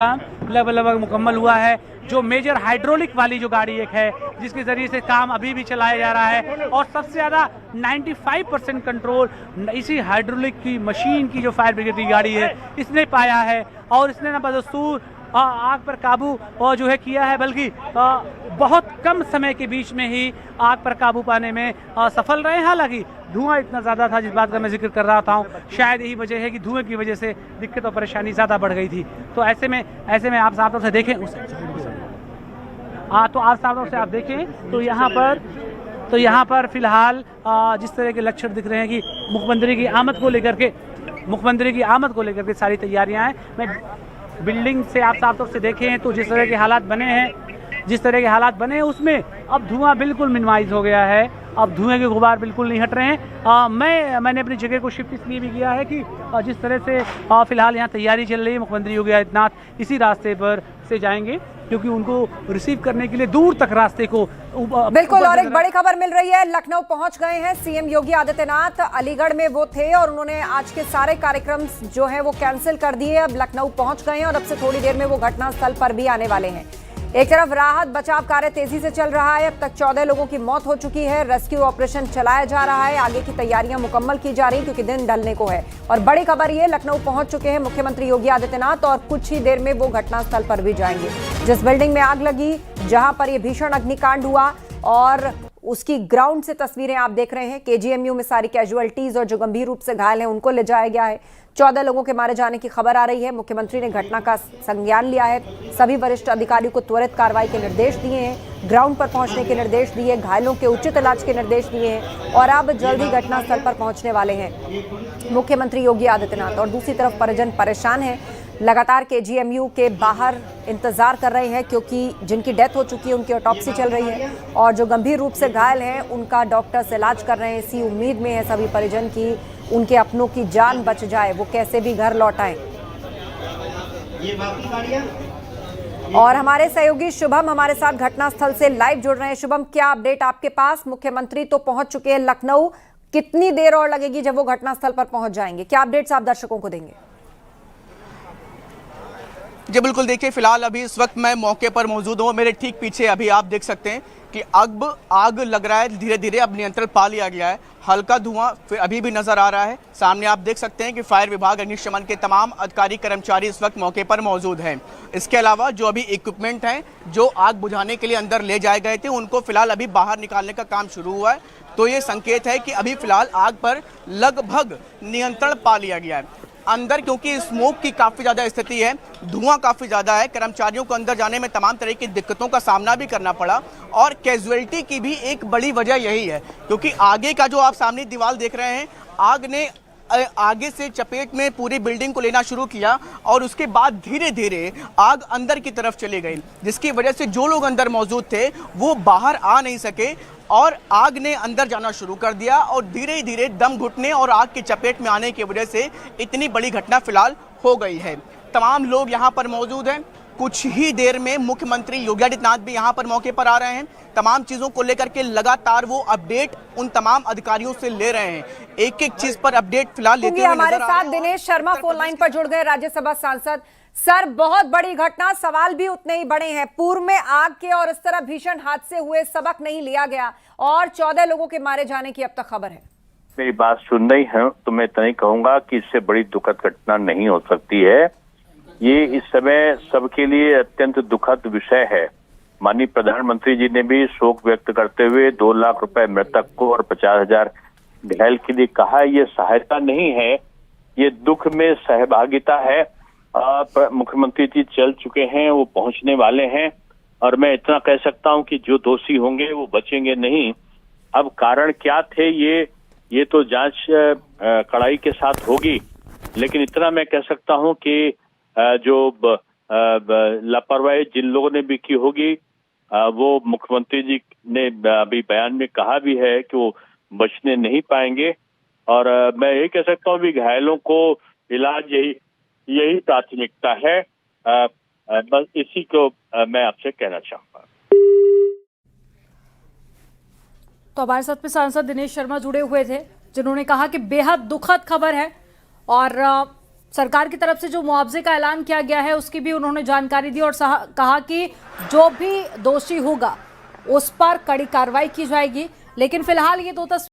काम लगभग मुकम्मल हुआ है। जो मेजर हाइड्रोलिक वाली जो गाड़ी एक है जिसके ज़रिए से काम अभी भी चलाया जा रहा है और सबसे ज़्यादा 95% कंट्रोल इसी हाइड्रोलिक की मशीन की जो फायर ब्रिगेड की गाड़ी है इसने पाया है और इसने न बदस्तूर आग पर काबू और जो है किया है, बल्कि बहुत कम समय के बीच में ही आग पर काबू पाने में सफल रहे। हालांकि धुआं इतना ज़्यादा था जिस बात का मैं जिक्र कर रहा था, शायद यही वजह है कि धुएं की वजह से दिक्कत और परेशानी ज़्यादा बढ़ गई थी। तो ऐसे में आप साफ तौर से देखें तो आप साफ तौर से आप देखें तो यहाँ पर फिलहाल जिस तरह के लक्षण दिख रहे हैं कि मुख्यमंत्री की आमद को लेकर के सारी तैयारियां हैं। मैं बिल्डिंग से आप साफ तौर से देखें तो जिस तरह के हालात बने हैं उसमें अब धुआं बिल्कुल मिनिमाइज हो गया है। अब धुएं के गुबार बिल्कुल नहीं हट रहे हैं। मैंने अपनी जगह को शिफ्ट इसलिए भी किया है कि जिस तरह से फिलहाल यहाँ तैयारी चल रही है, मुख्यमंत्री योगी आदित्यनाथ इसी रास्ते पर से जाएंगे क्योंकि उनको रिसीव करने के लिए दूर तक रास्ते को बिल्कुल। और एक बड़ी खबर मिल रही है, लखनऊ पहुंच गए हैं सीएम योगी आदित्यनाथ। अलीगढ़ में वो थे और उन्होंने आज के सारे कार्यक्रम जो है वो कैंसिल कर दिए। अब लखनऊ पहुंच गए हैं और अब से थोड़ी देर में वो घटनास्थल पर भी आने वाले हैं। एक तरफ राहत बचाव कार्य तेजी से चल रहा है। अब तक 14 लोगों की मौत हो चुकी है। रेस्क्यू ऑपरेशन चलाया जा रहा है। आगे की तैयारियां मुकम्मल की जा रही क्योंकि दिन ढलने को है। और बड़ी खबर ये, लखनऊ पहुंच चुके हैं मुख्यमंत्री योगी आदित्यनाथ और कुछ ही देर में वो घटनास्थल पर भी जाएंगे। जिस बिल्डिंग में आग लगी, जहां पर यह भीषण अग्निकांड हुआ और उसकी ग्राउंड से तस्वीरें आप देख रहे हैं। केजीएमयू में सारी कैजुअलिटीज और जो गंभीर रूप से घायल हैं उनको ले जाया गया है। 14 लोगों के मारे जाने की खबर आ रही है। मुख्यमंत्री ने घटना का संज्ञान लिया है। सभी वरिष्ठ अधिकारियों को त्वरित कार्रवाई के निर्देश दिए हैं, ग्राउंड पर पहुंचने के निर्देश दिए, घायलों के उचित इलाज के निर्देश दिए हैं और अब जल्द ही घटनास्थल पर पहुंचने वाले हैं मुख्यमंत्री योगी आदित्यनाथ। और दूसरी तरफ परिजन परेशान हैं, लगातार केजीएमयू के बाहर इंतजार कर रहे हैं क्योंकि जिनकी डेथ हो चुकी है उनकी ऑटोप्सी चल रही है और जो गंभीर रूप से घायल हैं उनका डॉक्टर्स इलाज कर रहे हैं। इसी उम्मीद में है सभी परिजन की उनके अपनों की जान बच जाए, वो कैसे भी घर लौट आए। और हमारे सहयोगी शुभम हमारे साथ घटनास्थल से लाइव जुड़ रहे हैं। शुभम, क्या अपडेट आपके पास? मुख्यमंत्री तो पहुंच चुके हैं लखनऊ, कितनी देर और लगेगी जब वो घटनास्थल पर पहुंच जाएंगे? क्या अपडेट्स आप दर्शकों को देंगे? जी बिल्कुल, देखिए फिलहाल अभी इस वक्त मैं मौके पर मौजूद हूँ। मेरे ठीक पीछे अभी आप देख सकते हैं कि आग लग रहा है, धीरे धीरे अब नियंत्रण पा लिया गया है। हल्का धुआं अभी भी नजर आ रहा है। सामने आप देख सकते हैं कि फायर विभाग, अग्निशमन के तमाम अधिकारी कर्मचारी इस वक्त मौके पर मौजूद हैं। इसके अलावा जो अभी इक्विपमेंट हैं जो आग बुझाने के लिए अंदर ले जाए गए थे उनको फिलहाल अभी बाहर निकालने का काम शुरू हुआ है। तो ये संकेत है कि अभी फिलहाल आग पर लगभग नियंत्रण पा लिया गया है। अंदर क्योंकि स्मोक की काफ़ी ज़्यादा स्थिति है, धुआं काफ़ी ज़्यादा है, कर्मचारियों को अंदर जाने में तमाम तरह की दिक्कतों का सामना भी करना पड़ा। और कैजुअलिटी की भी एक बड़ी वजह यही है क्योंकि आगे का जो आप सामने दीवार देख रहे हैं, आग ने आगे से चपेट में पूरी बिल्डिंग को लेना शुरू किया और उसके बाद धीरे धीरे आग अंदर की तरफ चली गई, जिसकी वजह से जो लोग अंदर मौजूद थे वो बाहर आ नहीं सके और आग ने अंदर जाना शुरू कर दिया और धीरे धीरे दम घुटने और आग की चपेट में आने की वजह से इतनी बड़ी घटना फिलहाल हो गई है। तमाम लोग यहाँ पर मौजूद हैं। कुछ ही देर में मुख्यमंत्री योगी आदित्यनाथ भी यहाँ पर मौके पर आ रहे हैं। तमाम चीजों को लेकर के लगातार वो अपडेट उन तमाम अधिकारियों से ले रहे हैं। एक एक चीज पर अपडेट फिलहाल लेते हुए हमारे साथ दिनेश शर्मा फोन लाइन पर जुड़ गए, राज्यसभा सांसद। सर, बहुत बड़ी घटना, सवाल भी उतने ही बड़े हैं। पूर्व में आग के और इस तरह भीषण हादसे हुए, सबक नहीं लिया गया और 14 लोगों के मारे जाने की अब तक खबर है। मेरी बात सुन रही है तो मैं इतना ही कहूंगा कि इससे बड़ी दुखद घटना नहीं हो सकती है। ये इस समय सबके लिए अत्यंत दुखद विषय है। माननीय प्रधानमंत्री जी ने भी शोक व्यक्त करते हुए 2 लाख रुपए मृतक को और 50,000 घायल के लिए कहा। ये सहायता नहीं है, ये दुख में सहभागिता है। मुख्यमंत्री जी चल चुके हैं, वो पहुंचने वाले हैं और मैं इतना कह सकता हूं कि जो दोषी होंगे वो बचेंगे नहीं। अब कारण क्या थे ये तो जांच कड़ाई के साथ होगी, लेकिन इतना मैं कह सकता हूं कि जो लापरवाही जिन लोगों ने भी की होगी वो मुख्यमंत्री जी ने अभी बयान में कहा भी है कि वो बचने नहीं पाएंगे। और मैं यही कह सकता हूँ कि घायलों को इलाज यही प्राथमिकता है। बस इसी को मैं आपसे कहना चाहूंगा। तो हमारे साथ में सांसद दिनेश शर्मा जुड़े हुए थे जिन्होंने कहा कि बेहद दुखद खबर है और सरकार की तरफ से जो मुआवजे का ऐलान किया गया है उसकी भी उन्होंने जानकारी दी और कहा कि जो भी दोषी होगा उस पर कड़ी कार्रवाई की जाएगी। लेकिन फिलहाल ये दो तस्वीरें